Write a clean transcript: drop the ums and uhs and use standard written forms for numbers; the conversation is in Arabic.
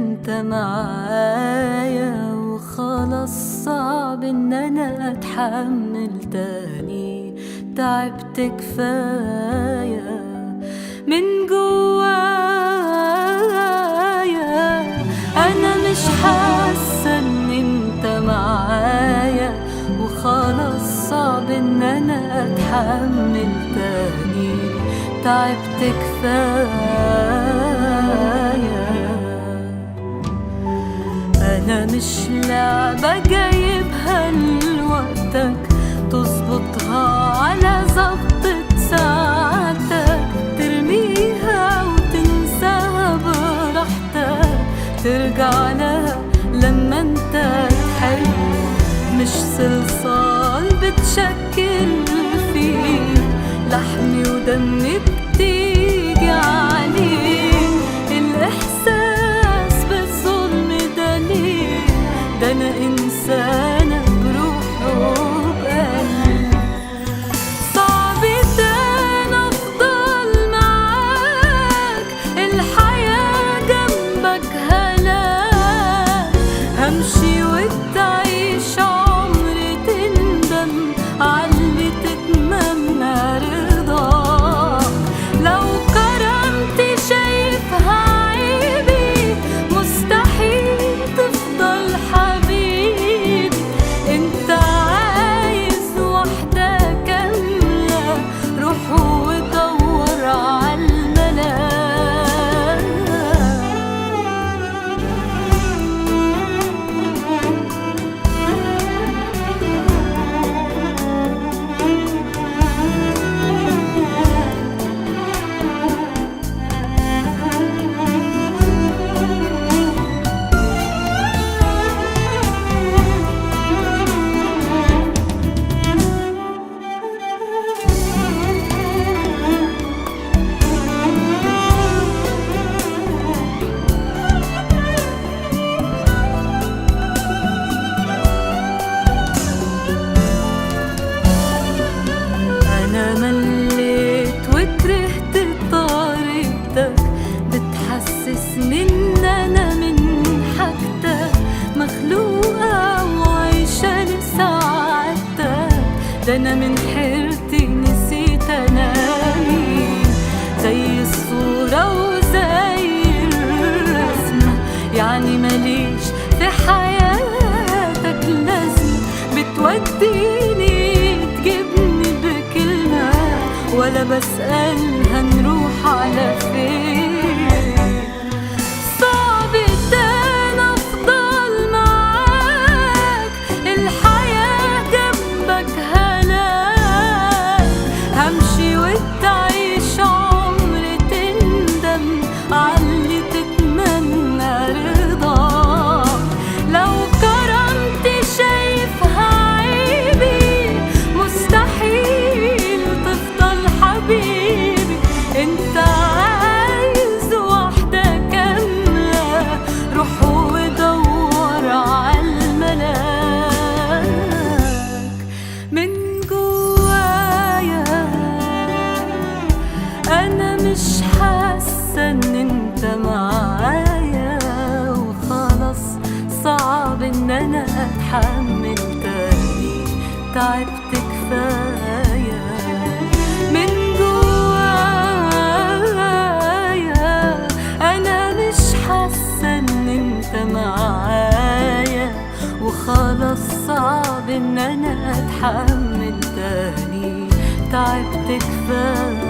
انت معايا وخلاص، صعب ان انا اتحمل تاني، تعبت كفاية من جوايا. انا مش حاسة ان انت معايا وخلاص، صعب ان انا اتحمل تاني، تعبت كفاية. أنا مش لعبة جايبها لوقتك تظبطها على ظبطة ساعتك، ترميها وتنساها براحتك، ترجع لها لما انت تحب، مش صلصال بتشكل فيه لحمي ودمي بتيجي عليه. الإحساس بالظلم ده ليه؟ ده أنا إنسانة بروح وبقلب، صعب تاني أفضل معاك، الحياة جنبك هلاك، همشي وتعيش عمر تندم عاللي تتمنى رضاك. لو كرمت شايفها عيبي، مستحيل تفضل حبيبي، انت عايز وحدة كاملة، روح ودور عالملاك. أنا مليت وكرهت طريقتك، بتحسسني إن أنا من حاجتك، مخلوقة وعايشة لسعادتك، ده أنا من حيرتي نسيت أنامي، زي الصورة وزي الرسمة، يعني ماليش في حياتك لازمة، بتوديني تجيبني بكلمة، ولا بسأل هنروح على فين. صعب تاني أفضل معاك، الحياة جنبك هلاك، همشي وتعيش عمر تندم عاللي تتمنى رضاك. لو كرمت شايفها عيبي، مستحيل تفضل حبيبي، انت عايز وحدة كاملة، روح ودور عالملاك. من جوايا انا مش حاسة ان انت معايا وخلاص، صعب ان انا اتحمل تاني، تعبت كفاية. من جوايا انا مش حاسة ان انت معايا وخلاص، صعب ان انا اتحمل تاني، تعبت كفاية.